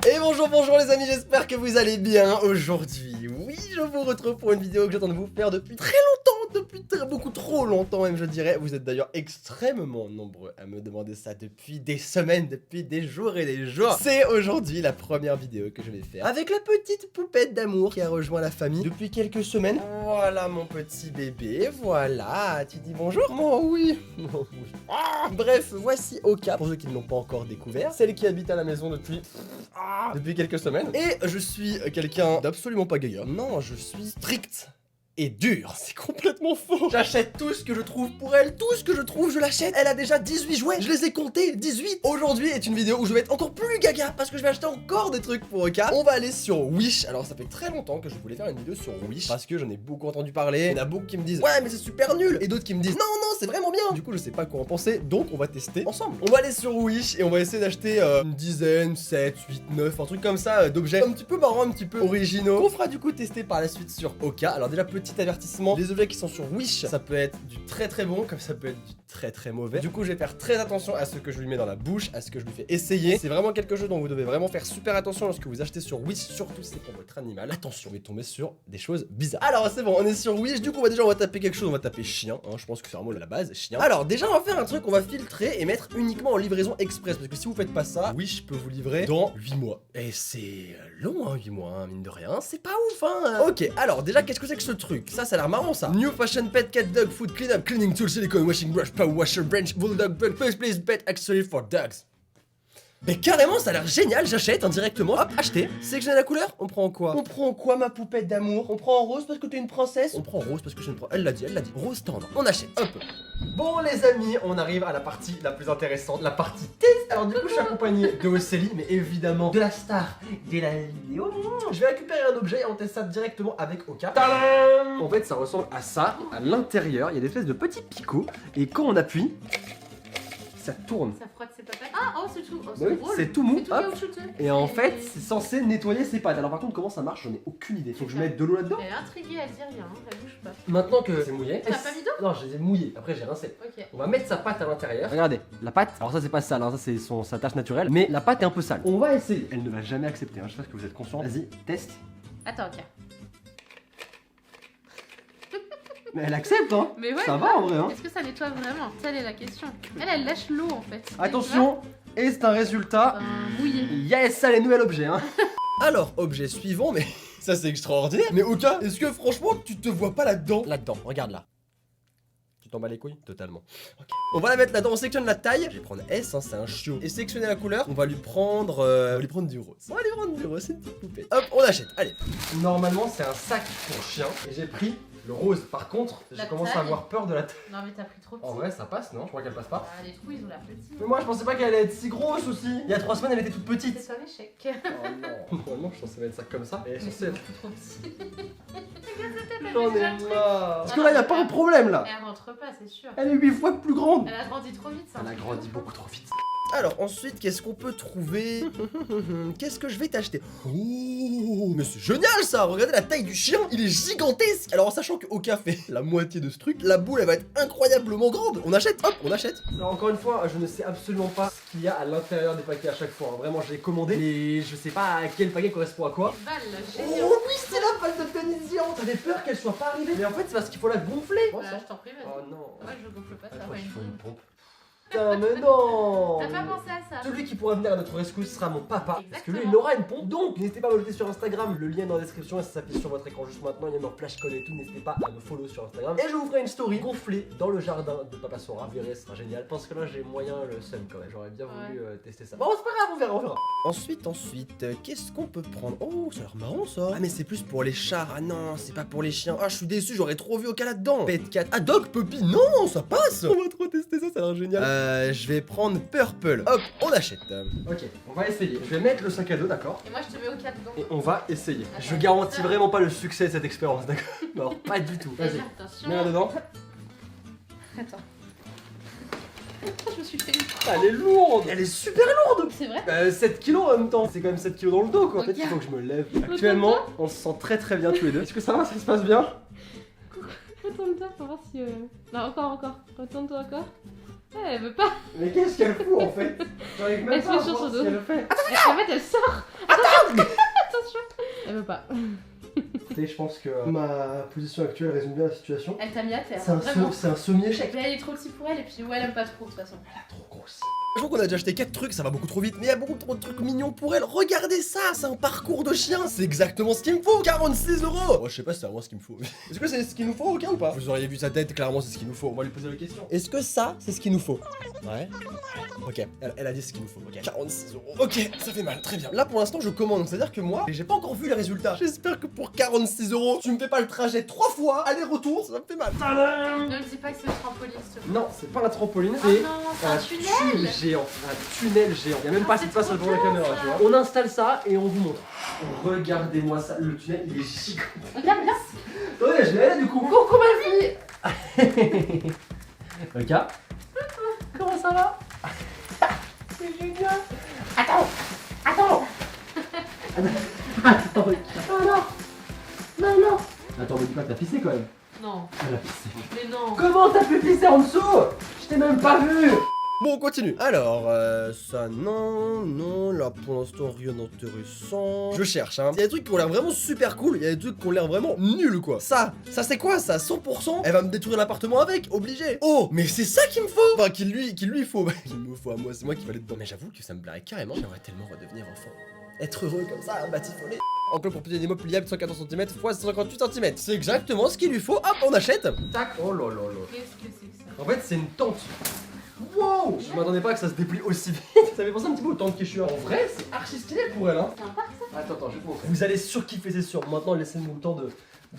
Et bonjour les amis, j'espère que vous allez bien aujourd'hui. Oui, je vous retrouve pour une vidéo que j'attends de vous faire depuis très longtemps, depuis beaucoup trop longtemps même je dirais. Vous êtes d'ailleurs extrêmement nombreux à me demander ça depuis des semaines, depuis des jours et des jours. C'est aujourd'hui la première vidéo que je vais faire avec la petite poupette d'amour qui a rejoint la famille depuis quelques semaines. Voilà mon petit bébé, voilà, tu dis bonjour? Oh oui. Bref, voici Oka, pour ceux qui ne l'ont pas encore découvert, celle qui habite à la maison depuis quelques semaines. Et je suis quelqu'un d'absolument pas gaillard. Non, je suis strict et dur. C'est complètement faux. J'achète tout ce que je trouve pour elle. Tout ce que je trouve, je l'achète. Elle a déjà 18 jouets. Je les ai comptés. 18. Aujourd'hui est une vidéo où je vais être encore plus gaga parce que je vais acheter encore des trucs pour Oka. On va aller sur Wish. Alors ça fait très longtemps que je voulais faire une vidéo sur Wish parce que j'en ai beaucoup entendu parler. Il y en a beaucoup qui me disent ouais mais c'est super nul. Et d'autres qui me disent non c'est vraiment bien. Du coup je sais pas quoi en penser. Donc on va tester ensemble. On va aller sur Wish et on va essayer d'acheter une dizaine, 7, 8, 9, un truc comme ça d'objets un petit peu marrants, un petit peu originaux. On fera du coup tester par la suite sur Oka. Alors déjà petit avertissement, les objets qui sont sur Wish, ça peut être du très très bon comme ça peut être du très très mauvais. Du coup je vais faire très attention à ce que je lui mets dans la bouche, à ce que je lui fais essayer. C'est vraiment quelque chose dont vous devez vraiment faire super attention lorsque vous achetez sur Wish, surtout si c'est pour votre animal. Attention, vous allez tomber sur des choses bizarres. Alors c'est bon, on est sur Wish, du coup déjà on va taper quelque chose, on va taper chien, hein, je pense que c'est vraiment la base, chien. Alors déjà on va faire un truc, on va filtrer et mettre uniquement en livraison express, parce que si vous faites pas ça, Wish peut vous livrer dans 8 mois. Et c'est long hein, 8 mois, hein, mine de rien, c'est pas ouf hein. Ok, alors déjà qu'est-ce que c'est que ce truc? Ça a l'air marrant ça. New fashion pet cat dog food cleanup cleaning tool silicone washing brush power washer branch bulldog bug first place pet accessory for dogs. Mais carrément ça a l'air génial, j'achète indirectement. Hop, acheter. Sélectionner la couleur. On prend quoi? On prend quoi ma poupette d'amour? On prend en rose parce que t'es une princesse? On prend rose parce que je ne prends. Elle l'a dit. Rose tendre. On achète. Hop. Bon les amis, on arrive à la partie la plus intéressante, la partie test. Alors du coup je suis accompagné de Océlie, mais évidemment de la star de la vidéo. Je vais récupérer un objet et on teste ça directement avec Oka. Tadam! En fait ça ressemble à ça. À l'intérieur, il y a des espèces de petits picots. Et quand on appuie, ça tourne. Ça frotte ses papates. Ah, oh, c'est tout. Oh, Oui, c'est tout mou. C'est tout caoutchouteux. Et en fait, c'est censé nettoyer ses pattes. Alors par contre, comment ça marche? J'en ai aucune idée. Faut que je mette de l'eau là-dedans? Elle est intriguée, elle dit rien, elle bouge pas. Maintenant que c'est mouillé. T'as pas mis d'eau? Non, je les ai mouillés. Après, j'ai rincé. Ok. On va mettre sa pâte à l'intérieur. Regardez, la pâte. Alors ça, c'est pas sale, hein, ça c'est sa tâche naturelle. Mais la pâte est un peu sale. On va essayer. Elle ne va jamais accepter. Hein. Je sais pas que vous êtes conscient. Vas-y, teste. Attends, ok. Mais elle accepte, hein. Mais ouais. Ça va en vrai, hein. Est-ce que ça nettoie vraiment? Telle est la question. Elle lâche l'eau en fait. Attention. Et c'est un résultat. Mouillé. Yes, ça les nouvel objet, hein. Alors, objet suivant, mais ça c'est extraordinaire. Mais Oka, est-ce que franchement tu te vois pas là-dedans? Là-dedans, regarde là. Tu t'en bats les couilles? Totalement. Ok. On va la mettre là-dedans, on sélectionne la taille. Je vais prendre S, hein, c'est un chiot. Et sélectionner la couleur, on va lui prendre du rose. On va lui prendre du rose, c'est une petite poupée. Hop, on achète, allez. Normalement c'est un sac pour chien. Et j'ai pris le rose. Par contre, je commence à avoir peur de la taille. Non mais t'as pris trop petit. En vrai ça passe, non? Je crois qu'elle passe pas. Ah, les trous ils ont l'air petits. Mais moi je pensais pas qu'elle allait être si grosse aussi. Il y a 3 semaines elle était toute petite. C'est un échec. Oh non. Normalement je suis censé mettre ça comme ça. Et elle est censée être... trop petit. J'en ai marre. Parce que là y a pas un problème là. Elle rentre pas, c'est sûr. Elle est 8 fois plus grande. Elle a grandi trop vite, ça. Elle a grandi beaucoup trop vite. Alors ensuite, qu'est-ce qu'on peut trouver? Qu'est-ce que je vais t'acheter? Oh, mais c'est génial ça! Regardez la taille du chien, il est gigantesque! Alors en sachant que Oka fait la moitié de ce truc, la boule elle va être incroyablement grande! On achète, hop, on achète! Alors encore une fois, je ne sais absolument pas ce qu'il y a à l'intérieur des paquets à chaque fois. Vraiment, j'ai commandé, mais je sais pas à quel paquet correspond à quoi. Balle, génial. Oh oui, c'est la balle de tennis géante! J'avais peur qu'elle soit pas arrivée, mais en fait c'est parce qu'il faut la gonfler! Voilà, je t'en prie, vas-y. Oh non! Ouais, je gonfle pas, ça Je va crois qu'il une faut une pompe. pompe. Putain, mais non! T'as pas pensé à ça? Celui qui pourra venir à notre rescousse sera mon papa. Exactement. Parce que lui, il aura une pompe. Donc, n'hésitez pas à m'ajouter sur Instagram. Le lien est dans la description et ça s'affiche sur votre écran juste maintenant. Il y a mon flashcon et tout. N'hésitez pas à me follow sur Instagram. Et je vous ferai une story gonflée dans le jardin de Papa Sora. Vous verrez, ce sera génial. Je pense que là, j'ai moyen le seum quand même. J'aurais bien voulu tester ça. Bon, c'est pas grave, on verra. Ensuite, qu'est-ce qu'on peut prendre? Oh, ça a l'air marrant ça. Ah, mais c'est plus pour les chats. Ah non, c'est pas pour les chiens. Ah, je suis déçu, j'aurais trop vu Oka là-dedans. Pet cat. Ah, dog puppy. Non, ça passe. On va trop tester ça, ça a l'air génial. Je vais prendre Purple. Hop, on achète. Ok, on va essayer. Je vais mettre le sac à dos, d'accord? Et moi je te mets au 4 dedans. Et on va essayer. Attends, Je garantis vraiment pas le succès de cette expérience, d'accord? Alors, pas du tout. Vas-y, Attention. mets-la dedans. Attends. Je me suis fait une... Elle est lourde. Elle est super lourde. C'est vrai? 7 kilos en même temps. C'est quand même 7 kilos dans le dos, quoi. En fait, Ok. il faut que je me lève. Actuellement, on se sent très très bien tous les deux. Est-ce que ça va, ça se passe bien? Retourne-toi pour voir si... Non, encore. Retourne-toi encore. Elle veut pas. Mais qu'est-ce qu'elle fout en fait? J'arrive même Elle se pas à met sur voir son ce dos. qu'elle fait. En fait, elle sort. Attends, veut pas. Écoutez, je pense que ma position actuelle résume bien la situation. Elle t'a mis à terre. C'est Vraiment. un semi-échec. Mais elle est trop petit pour elle et puis ouais, elle aime pas trop de toute façon. Elle a trop grosse. Je crois qu'on a déjà acheté 4 trucs, ça va beaucoup trop vite, mais il y a beaucoup trop de trucs mignons pour elle. Regardez ça, c'est un parcours de chien, c'est exactement ce qu'il me faut. 46 €. Moi, je sais pas si c'est vraiment ce qu'il me faut. Est-ce que c'est ce qu'il nous faut, ok ou pas? Vous auriez vu sa tête, clairement c'est ce qu'il nous faut. On va lui poser la question. Est-ce que ça, c'est ce qu'il nous faut? Ouais. Ok, elle a dit ce qu'il nous faut. Ok. 46 €. Ok, ça fait mal, très bien. Là pour l'instant, je commande, c'est-à-dire que moi, j'ai pas encore vu les résultats. J'espère que pour 46 €, tu me fais pas le trajet 3 fois, aller-retour, ça me fait mal. Tadam! Ne me dis pas que c'est une trampoline, s'il te plaît. Non, c'est pas la trampoline, Oh c'est non, c'est un tunnel. géant, un tunnel géant. Il y a même pas assez de place devant la caméra, tu vois. On installe ça et on vous montre. Regardez-moi ça, le tunnel il est gigantesque. Viens, viens. Ouais, je vais aller du coup. Coucou ma fille. Ok. Comment ça va? C'est génial. Attends. Attends, non. Non, non. Attends, me dis pas que t'as pissé quand même. Non, Elle a pissé. mais non. Comment t'as pu pisser en dessous? Je t'ai même pas vu. Bon, on continue. Alors, ça, non, là, pour l'instant, rien d'intéressant. Je cherche, hein. Il y a des trucs qui ont l'air vraiment super cool, il y a des trucs qui ont l'air vraiment nuls, quoi. Ça c'est quoi, ça? 100%? Elle va me détruire l'appartement avec, obligé. Oh, mais c'est ça qu'il me faut. Enfin, qu'il lui faut. Qu'il me faut à moi, c'est moi qui vais aller dedans. Mais j'avoue que ça me plairait carrément. J'aimerais tellement redevenir enfant. Être heureux comme ça, batifoler. Enclos pour des mots pliables 114 cm x 58 cm. C'est exactement ce qu'il lui faut. Hop, on achète. Tac. Oh là là là. Qu'est-ce que c'est que ça? En fait, c'est une tente. Wow! Je m'attendais pas que ça se déplie aussi vite. Ça fait penser un petit peu au tente Quechua. En vrai, c'est archi stylé pour elle, hein. C'est un parc ça? Attends, je vais te montrer. Vous allez surkiffer, c'est sûr. Maintenant, laissez-nous le temps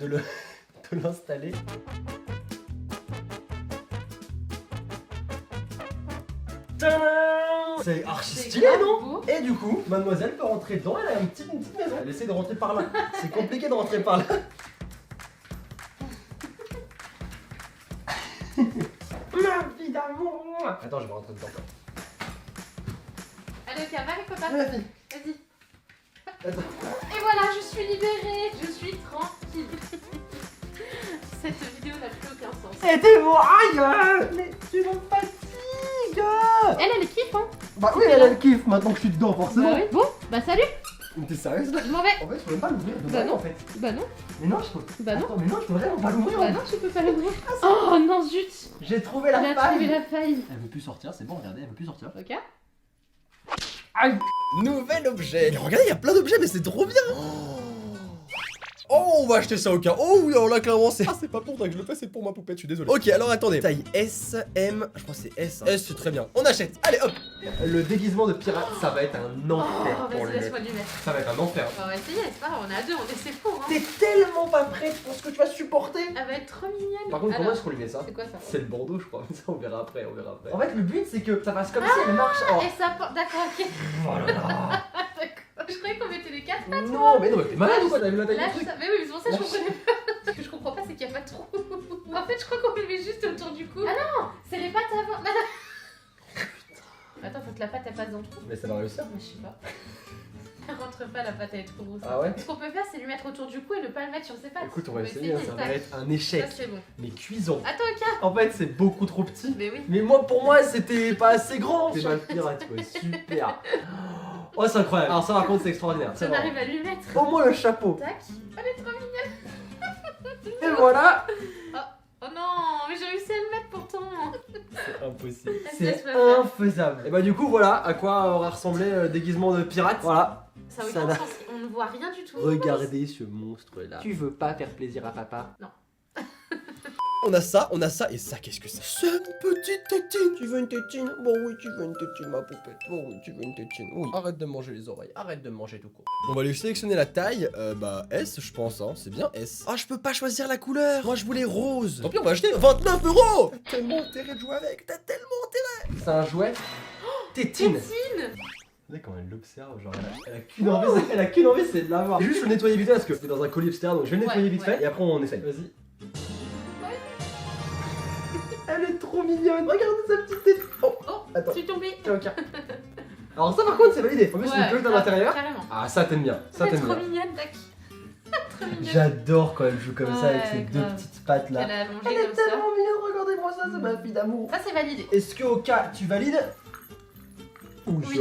de l'installer. Tadam! C'est archi C'est stylé, grave non? beau. Et du coup, mademoiselle peut rentrer dedans. Elle a une petite maison. Elle essaie de rentrer par là. C'est compliqué de rentrer par là. Ma vie d'amour! Attends, je vais rentrer dedans. Allez, ok, va avec papa. Ma vie. Vas-y. Attends. Et voilà, je suis libérée. Je suis tranquille. Cette vidéo n'a plus aucun sens. C'était bon! Aïe! Mais tu me fatigues! Elle kiffe, hein? Bah oui, elle a le kiff maintenant que je suis dedans, forcément. Bah oui. Bon, bah salut. Mais t'es sérieuse là? Je m'en vais. En fait, je peux même pas l'ouvrir. Bah non. En fait. Bah non. Mais non, je peux. Bah non. Attends, mais non, je peux vraiment pas l'ouvrir. Bah non, tu peux pas l'ouvrir. Oh non, zut. J'ai trouvé Elle la a faille. trouvé la faille. Elle veut plus sortir, c'est bon, regardez, elle veut plus sortir. Ok. Aïe! Nouvel objet. Mais regardez, il y a plein d'objets, mais c'est trop bien. Oh, on va acheter ça au cas. Oh oui, alors là, clairement, c'est. Ah, c'est pas pour toi que je le fais, c'est pour ma poupette, je suis désolé. Ok, alors attendez. Taille S, M. Je crois que c'est S. Hein. S, c'est très bien. On achète. Allez, hop. Le déguisement de pirate, ça va être un enfer Oh, pour vas-y, lui. laisse-moi lui mettre. Ça va être un enfer. On va essayer, c'est pas grave, on est à deux, on est c'est fou, hein. T'es tellement pas prête pour ce que tu vas supporter. Elle va être trop mignonne. Par contre, comment Alors, est-ce qu'on lui met ça? c'est quoi ça? C'est le bandeau, je crois. Ça, on verra après, on verra après. En fait, le but, c'est que ça fasse comme si elle marche. Oh. Et ça porte. D'accord, ok. Oh là là. D'accord. Je croyais qu'on mettait les quatre pattes. Non, mais t'es malade ou quoi? T'as vu la taille Là, du je truc? sais. Mais oui, c'est pour ça que je Lâche. comprenais pas. Ce que je comprends pas, c'est qu'il n'y a pas de trou. En fait, je crois qu'on le met juste autour du cou. Ah non, c'est les pattes avant. Non, non. Attends, faut que la patte elle passe dans le trou. Mais ça va réussir. Mais je sais pas. Elle rentre pas, la patte elle est trop grosse. Ah ouais? Ce qu'on peut faire, c'est lui mettre autour du cou et ne pas le mettre sur ses pattes. Écoute, on va essayer, ça va tac. être un échec. Ça, c'est bon. Mais cuisant. Attends, ok. En fait, c'est beaucoup trop petit. Mais oui. Mais moi, pour moi, c'était pas assez grand. C'est mal pirate, quoi. Super. Oh, c'est incroyable. Alors, ça, par contre, c'est extraordinaire. Si on arrive à lui mettre. Au moins le chapeau. Tac. Elle est trop mignonne. Et voilà. Oh non, mais j'ai réussi à le mettre pourtant. C'est impossible. Elle se laisse C'est pas faire. infaisable. Et bah, du coup, voilà à quoi aura ressemblé le déguisement de pirate. Voilà. Ça a Ça aucun n'a- sens. On ne voit rien du tout. Regardez ce monstre-là. Tu veux pas faire plaisir à papa? Non. On a ça, et ça, qu'est-ce que c'est? C'est une petite tétine. Tu veux une tétine? Bon oui, tu veux une tétine, ma poupette. Bon oui, tu veux une tétine. Oui. Arrête de manger les oreilles, arrête de manger tout court. On va lui sélectionner la taille. Bah S, je pense, hein. C'est bien S. Ah, je peux pas choisir la couleur. Moi, je voulais rose. Tant pis, on va acheter 29 €. T'as tellement intérêt de jouer avec. T'as tellement intérêt. C'est un jouet. Tétine. Tétine. Vous savez quand elle l'observe, genre elle a qu'une envie, elle a qu'une envie, c'est de l'avoir. Juste le nettoyer vite fait parce que c'était dans un colis etc. Donc je vais le nettoyer Ouais, vite ouais. fait et après on essaye. Vas-y. Elle est trop mignonne. Regardez sa petite tête. Oh, Oh, attends. je suis tombée. Ok. Alors ça par contre c'est validé. En plus c'est une cloche à l'intérieur. Carrément. Ah ça t'aimes bien. Ça Elle est t'aimes trop bien. mignonne, tac. Trop mignonne. J'adore quand elle joue comme ça avec Ouais, ses deux grave. petites pattes là. Elle a allongé Elle est comme ça. tellement mignonne, regardez-moi ça, c'est ma fille d'amour. Ça, c'est validé. Est-ce que au cas tu valides? Ouh, Oui.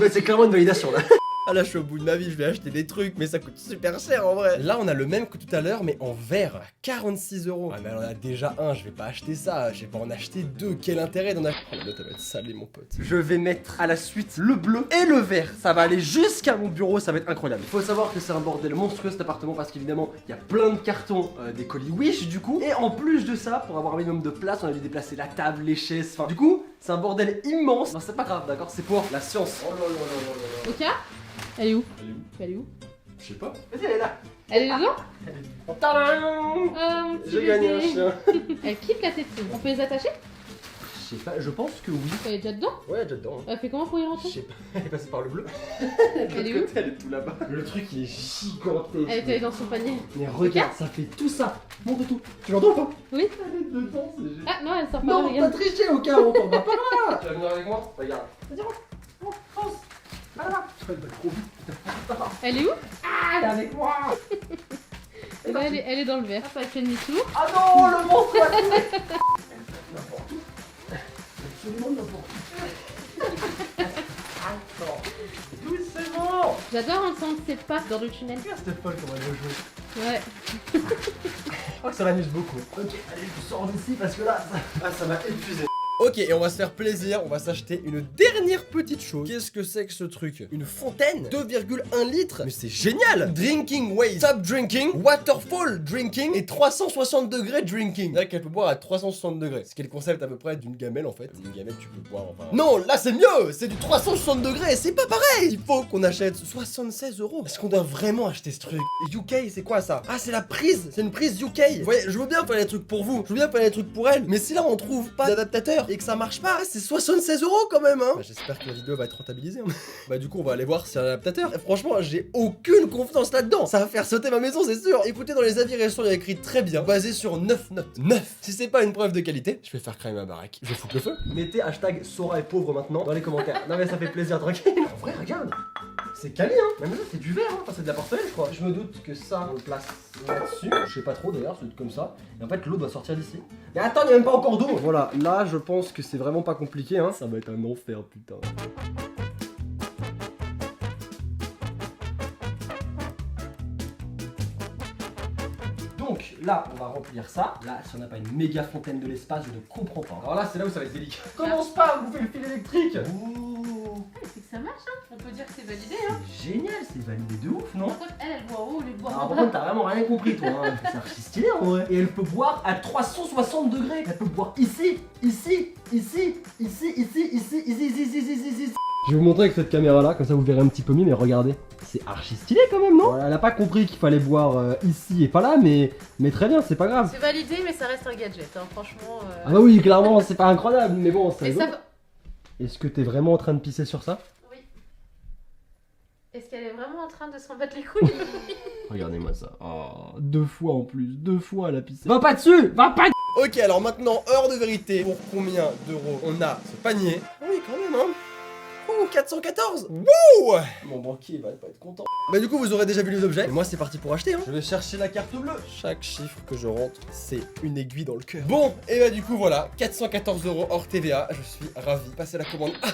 c'est clairement une validation là. Ah là je suis au bout de ma vie, je vais acheter des trucs mais ça coûte super cher en vrai. Là on a le même que tout à l'heure mais en vert, 46 €. Ah mais on en a déjà un, je vais pas acheter ça, je vais pas en acheter deux, quel intérêt d'en acheter. La note elle va être salée mon pote. Je vais mettre à la suite le bleu et le vert, ça va aller jusqu'à mon bureau, ça va être incroyable. Il faut savoir que c'est un bordel monstrueux cet appartement parce qu'évidemment il y a plein de cartons, des colis Wish du coup. Et en plus de ça, pour avoir un minimum de place, on a dû déplacer la table, les chaises, enfin du coup c'est un bordel immense. Non c'est pas grave d'accord, c'est pour la science. Oh là là là là là. Ok. Elle est où? Elle est où? Elle est où? Je sais pas. Vas-y, elle est là. Elle est dedans? Tadam! Mon petit J'ai gagné un bébé. chien. Elle kiffe la tétine. On peut les attacher? Je sais pas, je pense que oui. Elle est déjà dedans? Ouais, elle est déjà dedans. Elle fait comment pour y Je rentrer? sais pas, elle est passée par le bleu. Elle est où? Elle est tout là-bas. Le truc il est gigantesque. Elle est allée dans son panier. Mais regarde, ça fait tout ça. Montre tout. Tu l'entends ou pas? Oui. Elle est dedans, c'est génial. Ah non, elle sort pas. Non, regarde. pas tricher au cas où on t'en va pas là. Tu vas venir avec moi? Regarde. Vas-y, rentre. Fonce. Là, là. Elle va trop vite. Elle est où? Ah, elle est avec moi. Eh ben, elle est dans le verre. Hop, elle fait demi-tour. Ah non, le monstre va tout. N'importe où. Absolument n'importe où. Attends. Doucement. J'adore entendre ses pattes dans le tunnel. Regarde cette folle comment elle veut jouer. Ouais. Je crois que ça l'amuse beaucoup. Ok, allez, je sors d'ici parce que là, ça m'a épuisé. Ok, et on va se faire plaisir, on va s'acheter une dernière petite chose. Qu'est-ce que c'est que ce truc? Une fontaine 2,1 litres. Mais c'est génial. Drinking wave, stop drinking, waterfall drinking et 360 degrés drinking. C'est-à-dire qu'elle peut boire à 360 degrés. Ce qui est le concept à peu près d'une gamelle en fait. Une gamelle tu peux boire enfin... Non, là c'est mieux. C'est du 360 degrés, c'est pas pareil. Il faut qu'on achète 76 €. Est-ce qu'on doit vraiment acheter ce truc? UK, c'est quoi ça? Ah, c'est la prise. C'est une prise UK. Vous voyez, je veux bien faire des trucs pour vous. Je veux bien faire des trucs pour elle. Mais si là on trouve pas d'adaptateur et que ça marche pas, c'est 76 € quand même hein. Bah, j'espère que la vidéo va être rentabilisée hein. Bah du coup on va aller voir si y a un adaptateur. Et franchement j'ai aucune confiance là-dedans. Ça va faire sauter ma maison c'est sûr. Écoutez dans les avis récents il y a écrit très bien, basé sur 9 notes. 9. Si c'est pas une preuve de qualité, je vais faire cramer ma baraque. Je vais foutre le feu. Mettez hashtag Sora est pauvre maintenant dans les commentaires. Non mais ça fait plaisir tranquille. En vrai regarde. C'est quali hein. Même ça c'est du verre hein. Enfin c'est de la porcelaine je crois. Je me doute que ça on le place là-dessus. Je sais pas trop d'ailleurs, c'est comme ça. Et en fait l'eau doit sortir d'ici. Mais attends, il n'y a même pas encore d'eau. Voilà, là je pense que c'est vraiment pas compliqué hein. Ça va être un enfer putain. Donc là on va remplir ça. Là si on n'a pas une méga fontaine de l'espace je ne comprends pas. Alors là c'est là où ça va être délicat. Commence pas à bouffer le fil électrique. Ouh. C'est que ça marche hein. On peut dire que c'est validé hein. C'est génial, c'est validé de ouf non? Par contre elle boit en haut, elle boit Alors en par bas. contre t'as vraiment rien compris toi hein. C'est archi stylé en vrai. Et elle peut boire à 360 degrés. Elle peut boire ici, ici, ici, ici, ici, ici, ici. Je vais vous montrer avec cette caméra là, comme ça vous verrez un petit peu mieux, mais regardez. C'est archi stylé quand même non? Voilà, elle a pas compris qu'il fallait boire ici et pas là, mais très bien, c'est pas grave. C'est validé mais ça reste un gadget hein. Franchement Ah bah oui, clairement c'est pas incroyable, mais bon, c'est Et rigolo. ça... Est-ce que t'es vraiment en train de pisser sur ça? Oui. Est-ce qu'elle est vraiment en train de s'en battre les couilles? Regardez-moi ça. Oh, 2 fois en plus, 2 fois elle a pissé. Va pas dessus, va pas. Ok, alors maintenant, heure de vérité. Pour combien d'euros on a ce panier? Oui, quand même, hein. Oh, 414. Wouh. Mon banquier va pas être content. Bah du coup, vous aurez déjà vu les objets. Et moi, c'est parti pour acheter, hein. Je vais chercher la carte bleue. Chaque chiffre que je rentre, c'est une aiguille dans le cœur. Bon, et bah du coup, voilà. 414 € hors TVA. Je suis ravi. Passez la commande. Ah,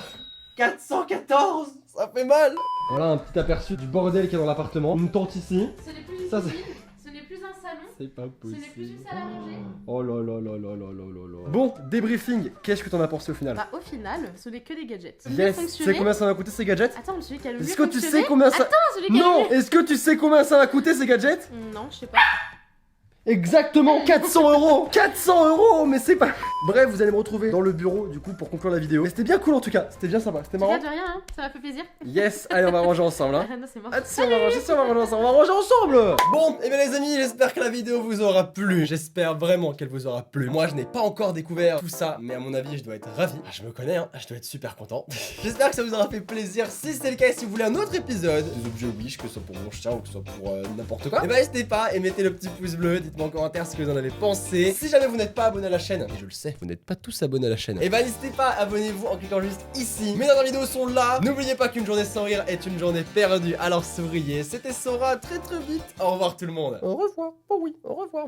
414. Ça fait mal. Voilà un petit aperçu du bordel qu'il y a dans l'appartement. Une tente ici. Ce n'est plus une Ça, cuisine, ce n'est plus un salon, C'est pas ce n'est plus une salle à manger. Oh là là là là là là là là. Bon, débriefing, qu'est-ce que t'en as pensé au final? Bah au final, ce n'est que des gadgets. Yes, tu sais combien ça va coûter ces gadgets? Attends, celui qui a le mieux Est-ce que tu fonctionné- sais combien ça... Attends, celui qui a Non, le mieux... est-ce que tu sais combien ça va coûter ces gadgets? Non, je sais pas. Exactement 400 €. 400 €, mais c'est pas... Bref, vous allez me retrouver dans le bureau du coup pour conclure la vidéo. Mais c'était bien cool en tout cas, c'était bien sympa, c'était marrant. Regarde de rien, hein. Ça m'a fait plaisir. Yes, allez on va ranger ensemble hein. Ah non, c'est mort. Attention, on va ranger ça, on va ranger ensemble, on va ranger ensemble. Bon, et bien les amis, j'espère que la vidéo vous aura plu. J'espère vraiment qu'elle vous aura plu. Moi, je n'ai pas encore découvert tout ça, mais à mon avis, je dois être ravi. Ah, je me connais, hein, je dois être super content. J'espère que ça vous aura fait plaisir. Si c'est le cas, si vous voulez un autre épisode, des objets Wish, que ce soit pour mon chien ou que ce soit pour n'importe quoi, et bah n'hésitez pas et mettez le petit pouce bleu. Dites-moi en commentaire ce que vous en avez pensé. Si jamais vous n'êtes pas abonné à la chaîne, et je le sais, vous n'êtes pas tous abonnés à la chaîne, et bah n'hésitez pas, abonnez-vous en cliquant juste ici. Mes dernières vidéos sont là. N'oubliez pas qu'une journée sans rire est une journée perdue. Alors souriez. C'était Sora, très vite. Au revoir tout le monde. Au revoir. Oh oui, au revoir.